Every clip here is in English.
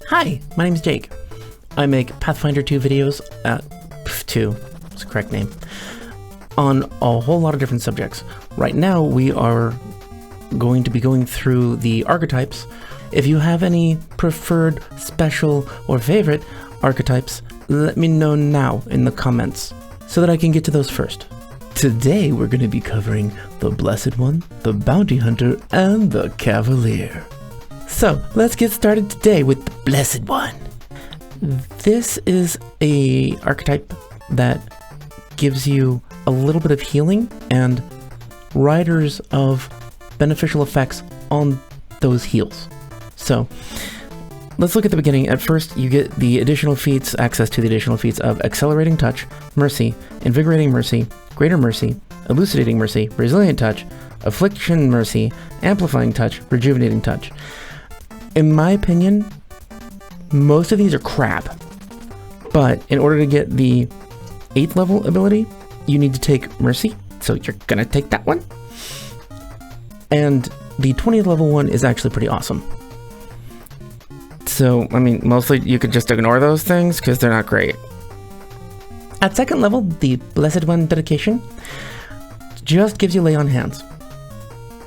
Hi, my name's Jake. I make Pathfinder 2 videos, 2, it's the correct name, on a whole lot of different subjects. Right now we are going to be going through the archetypes. If you have any preferred, special, or favorite archetypes, let me know now in the comments so that I can get to those first. Today we're going to be covering the Blessed One, the Bounty Hunter, and the Cavalier. So let's get started today with the Blessed One. This is a archetype that gives you a little bit of healing and riders of beneficial effects on those heals. So let's look at the beginning. At first, you get the additional feats, access to the additional feats of Accelerating Touch, Mercy, Invigorating Mercy, Greater Mercy, Elucidating Mercy, Resilient Touch, Affliction Mercy, Amplifying Touch, Rejuvenating Touch. In my opinion, most of these are crap, but in order to get the 8th level ability, you need to take Mercy, so you're gonna take that one. And the 20th level one is actually pretty awesome. So, I mean, mostly you could just ignore those things because they're not great. At 2nd level, the Blessed One dedication just gives you lay on hands.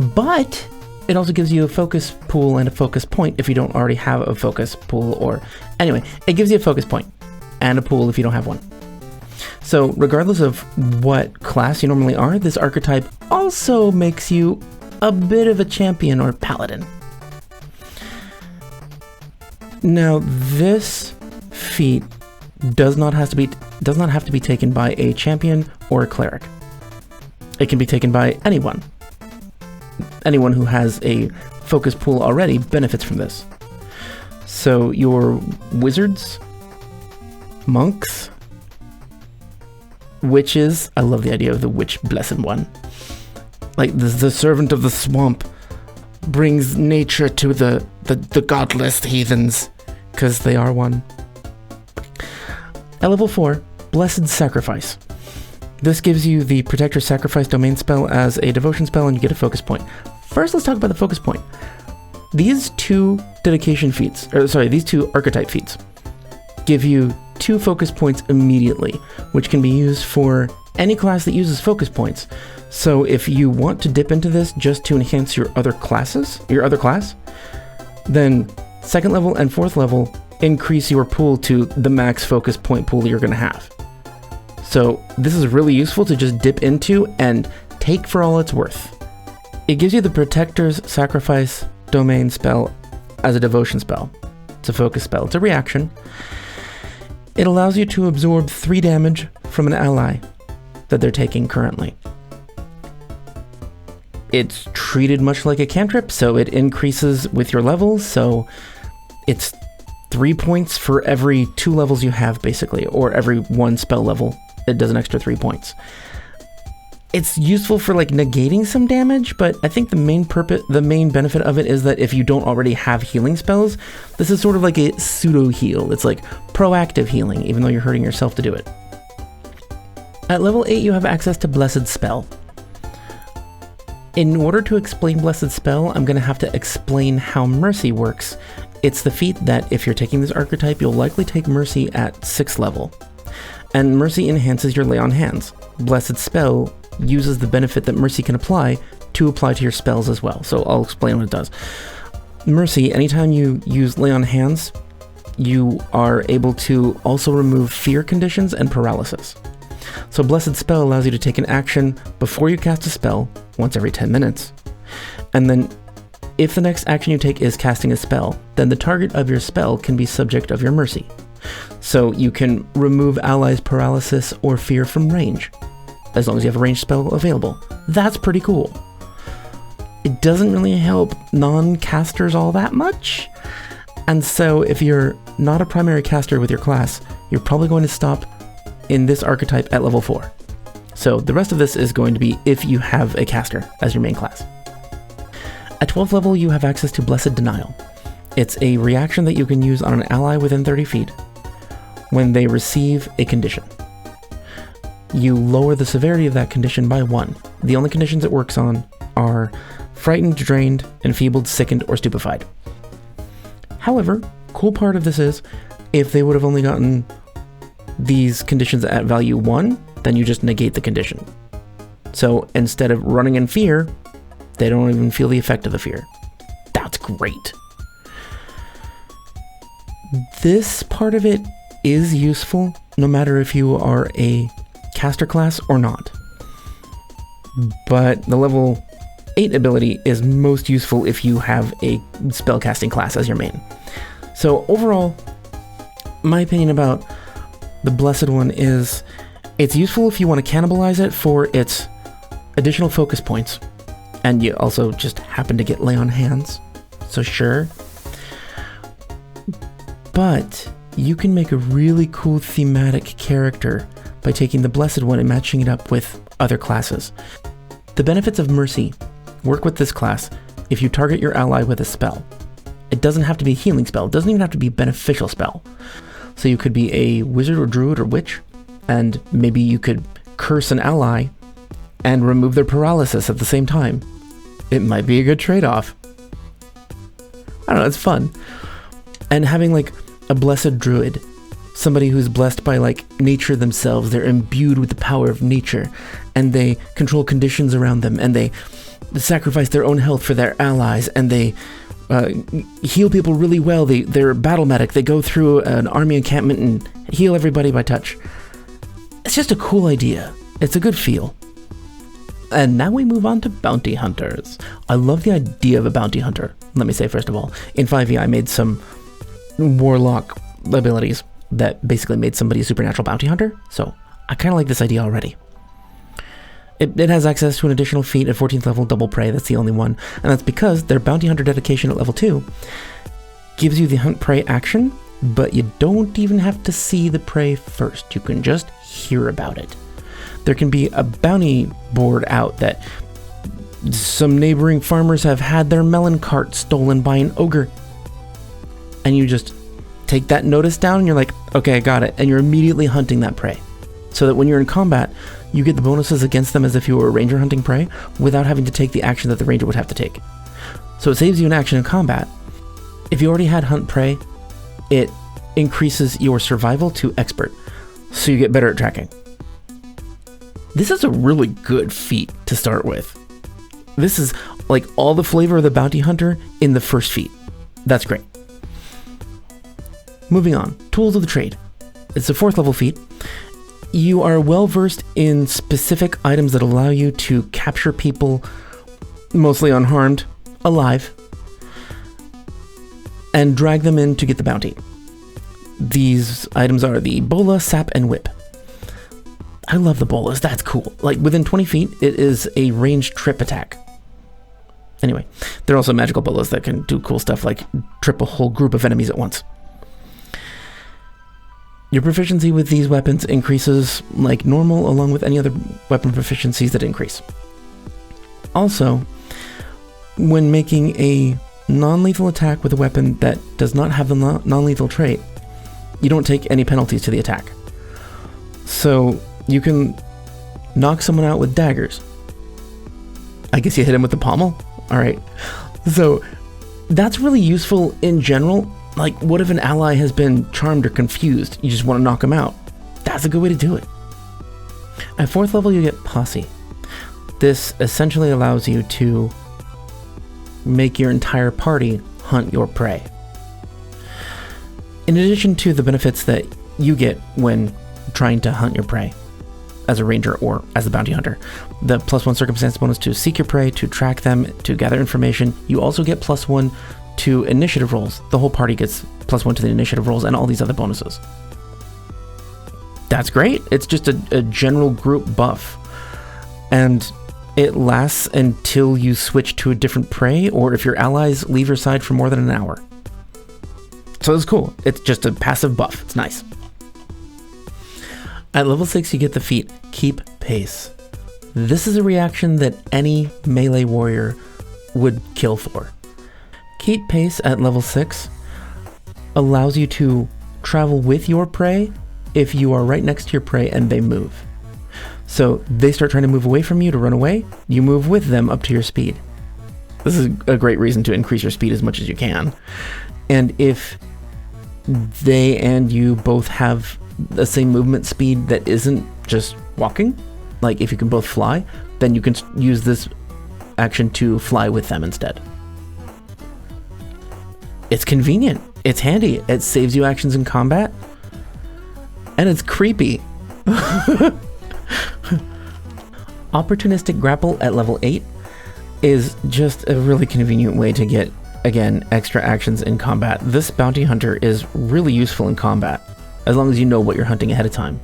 But it also gives you a focus pool and a focus point if you don't already have a focus pool, or anyway, it gives you a focus point and a pool if you don't have one. So regardless of what class you normally are, this archetype also makes you a bit of a champion or paladin. Now this feat does not have to be taken by a champion or a cleric. It can be taken by anyone. Anyone who has a focus pool already benefits from this. So your wizards, monks, witches, I love the idea of the witch Blessed One. Like the servant of the swamp brings nature to the godless heathens, because they are one. At level 4, Blessed Sacrifice. This gives you the Protector Sacrifice domain spell as a devotion spell, and you get a focus point. First, let's talk about the focus point. These two dedication feats, these two archetype feats, give you 2 focus points immediately, which can be used for any class that uses focus points. So if you want to dip into this just to enhance your other class, then 2nd level and 4th level increase your pool to the max focus point pool you're going to have. So this is really useful to just dip into and take for all it's worth. It gives you the Protector's Sacrifice domain spell as a devotion spell. It's a focus spell. It's a reaction. It allows you to absorb 3 damage from an ally that they're taking currently. It's treated much like a cantrip, so it increases with your levels, so it's 3 points for every 2 levels you have, basically, or every 1 spell level. It does an extra 3 points. It's useful for like negating some damage, but I think the main benefit of it is that if you don't already have healing spells, this is sort of like a pseudo heal. It's like proactive healing, even though you're hurting yourself to do it. At level 8, you have access to Blessed Spell. In order to explain Blessed Spell, I'm going to have to explain how Mercy works. It's the feat that if you're taking this archetype, you'll likely take Mercy at 6th level. And Mercy enhances your lay on hands. Blessed Spell uses the benefit that Mercy can apply to your spells as well. So I'll explain what it does. Mercy, anytime you use lay on hands, you are able to also remove fear conditions and paralysis. So Blessed Spell allows you to take an action before you cast a spell once every 10 minutes. And then if the next action you take is casting a spell, then the target of your spell can be subject of your Mercy. So you can remove allies' paralysis or fear from range, as long as you have a ranged spell available. That's pretty cool. It doesn't really help non-casters all that much, and so if you're not a primary caster with your class, you're probably going to stop in this archetype at level 4. So the rest of this is going to be if you have a caster as your main class. At 12th level, you have access to Blessed Denial. It's a reaction that you can use on an ally within 30 feet when they receive a condition. You lower the severity of that condition by 1. The only conditions it works on are frightened, drained, enfeebled, sickened, or stupefied. However, cool part of this is, if they would have only gotten these conditions at value 1, then you just negate the condition. So instead of running in fear, they don't even feel the effect of the fear. That's great. This part of it is useful no matter if you are a caster class or not. But the level 8 ability is most useful if you have a spellcasting class as your main. So overall, my opinion about the Blessed One is it's useful if you want to cannibalize it for its additional focus points, and you also just happen to get lay on hands, so sure. But you can make a really cool thematic character by taking the Blessed One and matching it up with other classes. The benefits of Mercy work with this class if you target your ally with a spell. It doesn't have to be a healing spell, it doesn't even have to be a beneficial spell. So you could be a wizard or druid or witch, and maybe you could curse an ally and remove their paralysis at the same time. It might be a good trade-off. I don't know, it's fun. And having like a blessed druid, somebody who's blessed by like nature themselves, they're imbued with the power of nature, and they control conditions around them, and they sacrifice their own health for their allies, and they heal people really well. They're battle medic. They go through an army encampment and heal everybody by touch. It's just a cool idea. It's a good feel. And now we move on to bounty hunters. I love the idea of a bounty hunter. Let me say, first of all, in 5e I made some Warlock abilities that basically made somebody a supernatural bounty hunter, so I kind of like this idea already. It has access to an additional feat at 14th level, double prey. That's the only one, and that's because their bounty hunter dedication at level 2 gives you the hunt prey action, but you don't even have to see the prey first. You can just hear about it. There can be a bounty board out that some neighboring farmers have had their melon cart stolen by an ogre, and you just take that notice down and you're like, okay, I got it, and you're immediately hunting that prey, so that when you're in combat you get the bonuses against them as if you were a ranger hunting prey without having to take the action that the ranger would have to take. So it saves you an action in combat. If you already had hunt prey, it increases your survival to expert, so you get better at tracking. This is a really good feat to start with. This is like all the flavor of the bounty hunter in the first feat. That's great. Moving on, tools of the trade. It's a 4th level feat. You are well versed in specific items that allow you to capture people, mostly unharmed, alive, and drag them in to get the bounty. These items are the bola, sap, and whip. I love the bolas, that's cool. Like within 20 feet, it is a ranged trip attack. Anyway, there are also magical bolas that can do cool stuff like trip a whole group of enemies at once. Your proficiency with these weapons increases like normal, along with any other weapon proficiencies that increase. Also, when making a non-lethal attack with a weapon that does not have the non-lethal trait, you don't take any penalties to the attack. So you can knock someone out with daggers. I guess you hit him with the pommel? Alright. So that's really useful in general. Like, what if an ally has been charmed or confused? You just want to knock them out. That's a good way to do it. At 4th level, you get Posse. This essentially allows you to make your entire party hunt your prey. In addition to the benefits that you get when trying to hunt your prey as a ranger or as a bounty hunter, the +1 circumstance bonus to seek your prey, to track them, to gather information, you also get +1 to initiative rolls. The whole party gets +1 to the initiative rolls and all these other bonuses. That's great. It's just a general group buff. And it lasts until you switch to a different prey, or if your allies leave your side for more than an hour. So it's cool. It's just a passive buff. It's nice. At level 6, you get the feat Keep Pace. This is a reaction that any melee warrior would kill for. Keep Pace at level 6 allows you to travel with your prey if you are right next to your prey and they move. So they start trying to move away from you to run away, you move with them up to your speed. This is a great reason to increase your speed as much as you can. And if they and you both have the same movement speed that isn't just walking. Like if you can both fly, then you can use this action to fly with them instead. It's convenient, it's handy, it saves you actions in combat, and it's creepy. Opportunistic Grapple at level 8 is just a really convenient way to get, again, extra actions in combat. This bounty hunter is really useful in combat, as long as you know what you're hunting ahead of time.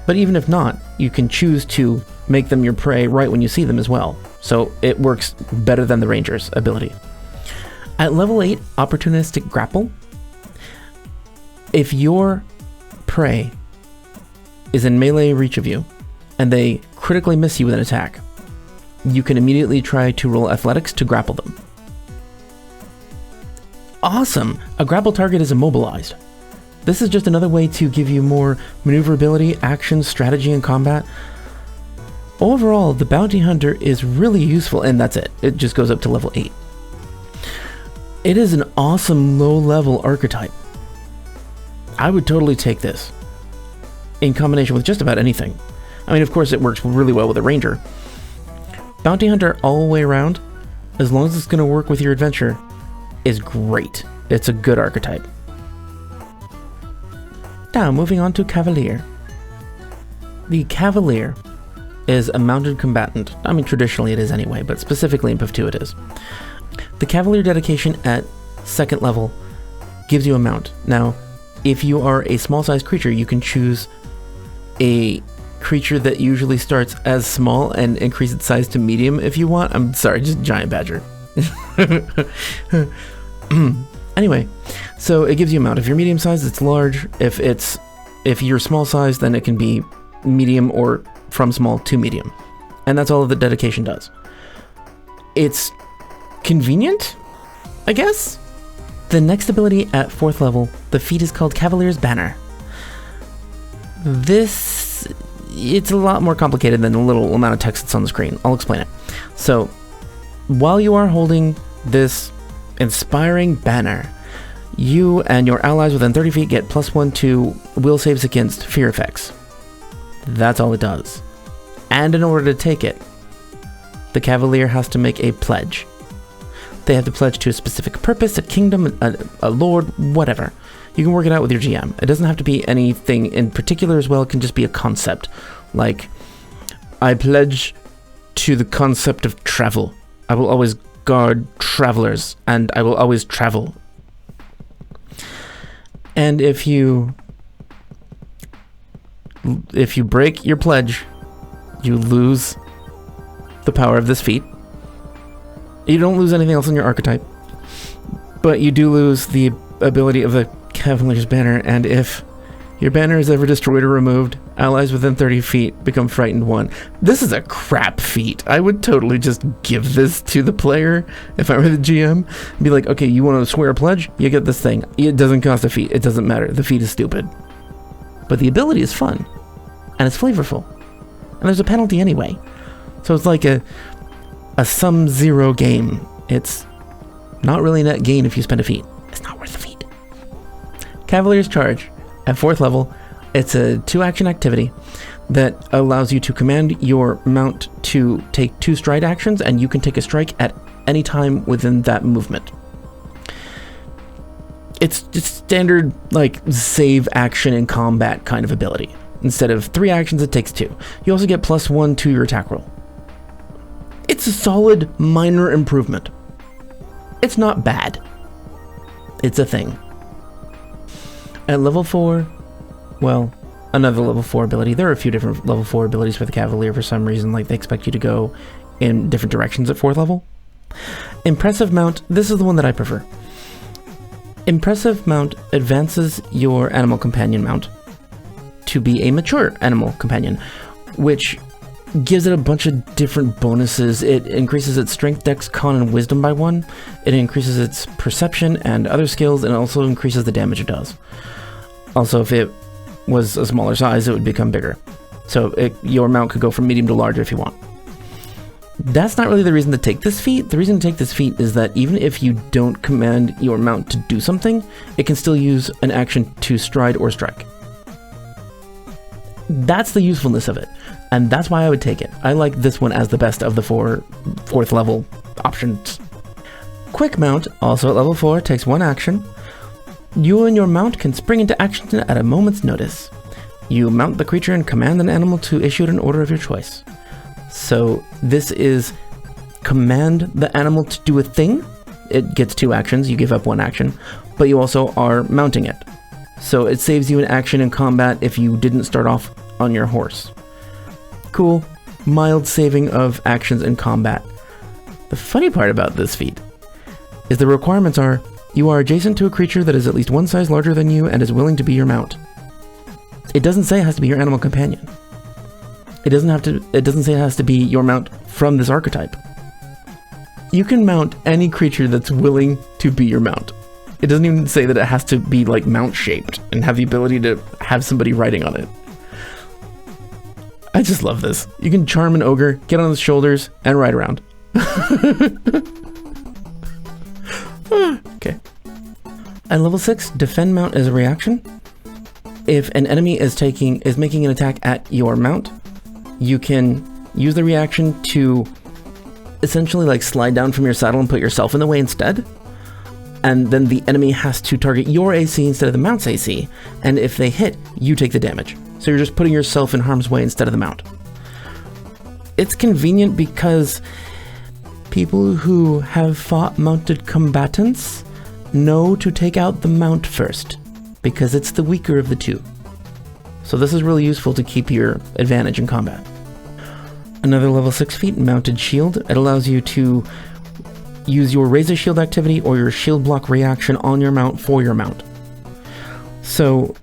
But even if not, you can choose to make them your prey right when you see them as well, so it works better than the ranger's ability. At level 8, Opportunistic Grapple, if your prey is in melee reach of you, and they critically miss you with an attack, you can immediately try to roll athletics to grapple them. Awesome! A grapple target is immobilized. This is just another way to give you more maneuverability, action, strategy in combat. Overall, the Bounty Hunter is really useful, and that's it. It just goes up to level 8. It is an awesome low-level archetype. I would totally take this in combination with just about anything. I mean, of course, it works really well with a ranger. Bounty Hunter all the way around, as long as it's going to work with your adventure, is great. It's a good archetype. Now, moving on to Cavalier. The Cavalier is a mounted combatant. I mean, traditionally it is anyway, but specifically in PIF 2 it is. The Cavalier dedication at 2nd level gives you a mount. Now, if you are a small-sized creature, you can choose a creature that usually starts as small and increase its size to medium if you want. I'm sorry, just giant badger. Anyway, so it gives you a mount. If you're medium sized, it's large. If you're small sized, then it can be medium or from small to medium. And that's all the dedication does. It's convenient, I guess? The next ability at 4th level, the feat is called Cavalier's Banner. It's a lot more complicated than the little amount of text that's on the screen. I'll explain it. So, while you are holding this inspiring banner, you and your allies within 30 feet get +1 to will saves against fear effects. That's all it does. And in order to take it, the Cavalier has to make a pledge. They have to pledge to a specific purpose, a kingdom, a lord, whatever. You can work it out with your GM. It doesn't have to be anything in particular as well. It can just be a concept. Like, I pledge to the concept of travel. I will always guard travelers, and I will always travel. And if you break your pledge, you lose the power of this feat. You don't lose anything else in your archetype, but you do lose the ability of the Cavalier's Banner, and if your banner is ever destroyed or removed, allies within 30 feet become frightened 1. This is a crap feat. I would totally just give this to the player if I were the GM. Be like, okay, you want to swear a pledge? You get this thing. It doesn't cost a feat. It doesn't matter. The feat is stupid. But the ability is fun, and it's flavorful. And there's a penalty anyway. So it's like a sum zero game. It's not really net gain if you spend a feat. It's not worth the feat. Cavalier's Charge. At 4th level, it's a 2-action activity that allows you to command your mount to take 2 stride actions, and you can take a strike at any time within that movement. It's just standard, like, save action in combat kind of ability. Instead of 3 actions, it takes 2. You also get +1 to your attack roll. It's a solid minor improvement. It's not bad. It's a thing. At level 4, well, another level 4 ability. There are a few different level 4 abilities for the Cavalier for some reason, like they expect you to go in different directions at 4th level. Impressive Mount, this is the one that I prefer. Impressive Mount advances your animal companion mount to be a mature animal companion, which gives it a bunch of different bonuses. It increases its strength, dex, con, and wisdom by 1. It increases its perception and other skills, and also increases the damage it does. Also, if it was a smaller size, it would become bigger. So your mount could go from medium to large if you want. That's not really the reason to take this feat. The reason to take this feat is that even if you don't command your mount to do something, it can still use an action to stride or strike. That's the usefulness of it, and that's why I would take it. I like this one as the best of the fourth level options. Quick Mount, also at level 4, takes 1 action. You and your mount can spring into action at a moment's notice. You mount the creature and command an animal to issue an order of your choice. So this is command the animal to do a thing. It gets 2 actions, you give up 1 action, but you also are mounting it. So it saves you an action in combat if you didn't start off on your horse. Cool, mild saving of actions in combat. The funny part about this feat is the requirements are, you are adjacent to a creature that is at least 1 size larger than you and is willing to be your mount. It doesn't say it has to be your animal companion. It doesn't say it has to be your mount from this archetype. You can mount any creature that's willing to be your mount. It doesn't even say that it has to be like mount shaped and have the ability to have somebody riding on it. I just love this. You can charm an ogre, get on his shoulders, and ride around. Okay. At level 6, defend mount is a reaction. If an enemy is making an attack at your mount, you can use the reaction to essentially like slide down from your saddle and put yourself in the way instead. And then the enemy has to target your AC instead of the mount's AC. And if they hit, you take the damage. So you're just putting yourself in harm's way instead of the mount. It's convenient because people who have fought mounted combatants know to take out the mount first, because it's the weaker of the two. So this is really useful to keep your advantage in combat. Another level 6 feat, Mounted Shield. It allows you to use your Raise a Shield activity or your Shield Block reaction on your mount for your mount. So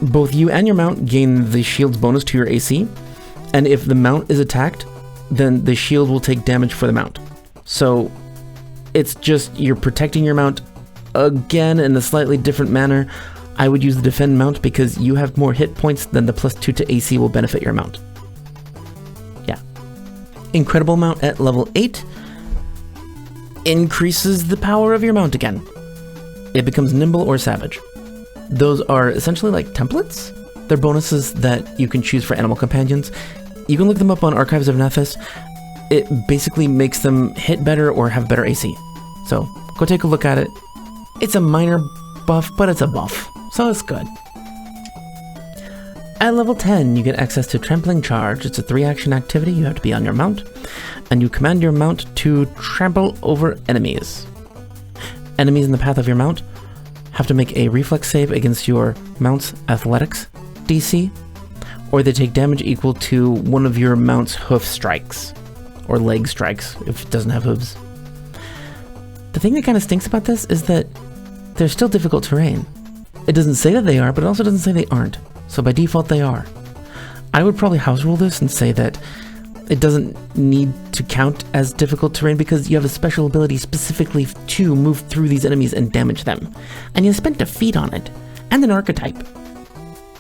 both you and your mount gain the shield's bonus to your AC, and if the mount is attacked, then the shield will take damage for the mount. So it's just, you're protecting your mount again in a slightly different manner. I would use the defend mount because you have more hit points than the +2 to AC will benefit your mount. Yeah. Incredible Mount at level 8 increases the power of your mount again. It becomes nimble or savage. Those are essentially like templates. They're bonuses that you can choose for animal companions. You can look them up on Archives of Nethys. It basically makes them hit better or have better AC. So go take a look at it. It's a minor buff, but it's a buff, so it's good. At level 10, you get access to Trampling Charge. It's a 3-action activity. You have to be on your mount, and you command your mount to trample over enemies. Enemies in the path of your mount have to make a reflex save against your mount's athletics DC, or they take damage equal to one of your mount's hoof strikes, or leg strikes if it doesn't have hooves. The thing that kind of stinks about this is that they're still difficult terrain. It doesn't say that they are, but it also doesn't say they aren't. So by default, they are. I would probably house rule this and say that it doesn't need to count as difficult terrain because you have a special ability specifically to move through these enemies and damage them. And you spent a feat on it, and an archetype.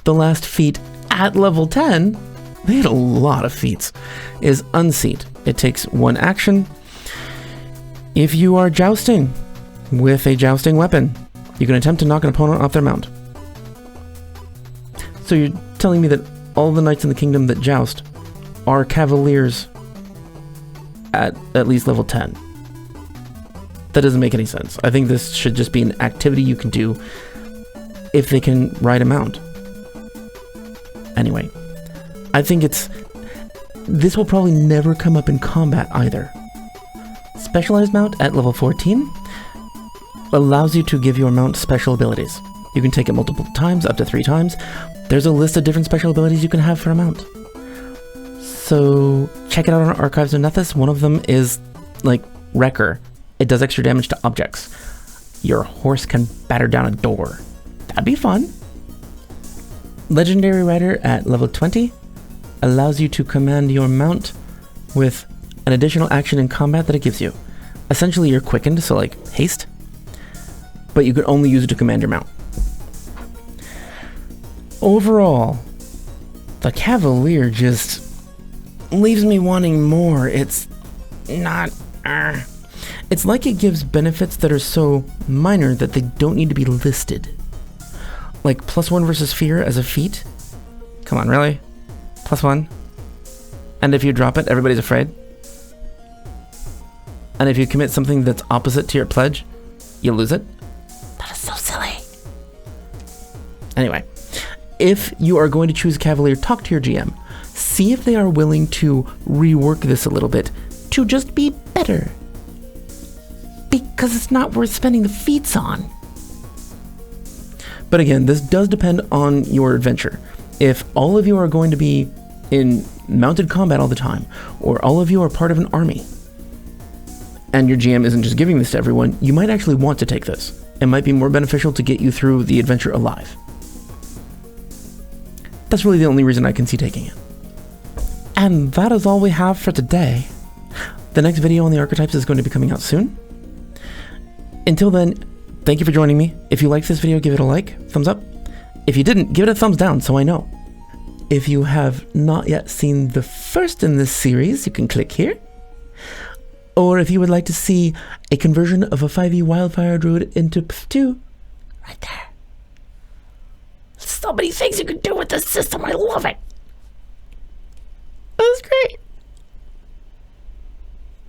The last feat at level 10, they had a lot of feats, is Unseat. It takes 1 action. If you are jousting with a jousting weapon, you can attempt to knock an opponent off their mount. So you're telling me that all the knights in the kingdom that joust are cavaliers at least level 10. That doesn't make any sense. I think this should just be an activity you can do if they can ride a mount. Anyway, I think this will probably never come up in combat either. Specialized Mount at level 14 allows you to give your mount special abilities. You can take it multiple times, up to 3 times. There's a list of different special abilities you can have for a mount. So check it out on Archives of Nethys. One of them is like Wrecker. It does extra damage to objects. Your horse can batter down a door. That'd be fun. Legendary Rider at level 20 allows you to command your mount with an additional action in combat that it gives you. Essentially, you're quickened, so like haste, but you could only use it to command your mount. Overall, the Cavalier just leaves me wanting more. It's not... It's like it gives benefits that are so minor that they don't need to be listed. Like +1 versus fear as a feat? Come on, really? +1? And if you drop it, everybody's afraid? And if you commit something that's opposite to your pledge, you lose it? That is so silly. Anyway, if you are going to choose Cavalier, talk to your GM. See if they are willing to rework this a little bit to just be better. Because it's not worth spending the feats on. But again, this does depend on your adventure. If all of you are going to be in mounted combat all the time, or all of you are part of an army, and your GM isn't just giving this to everyone, you might actually want to take this. It might be more beneficial to get you through the adventure alive. That's really the only reason I can see taking it. And that is all we have for today. The next video on the archetypes is going to be coming out soon. Until then, thank you for joining me. If you liked this video, give it a like, thumbs up. If you didn't, give it a thumbs down so I know. If you have not yet seen the first in this series, you can click here. Or if you would like to see a conversion of a 5e Wildfire Druid into P2, right there. So many things you can do with this system, I love it.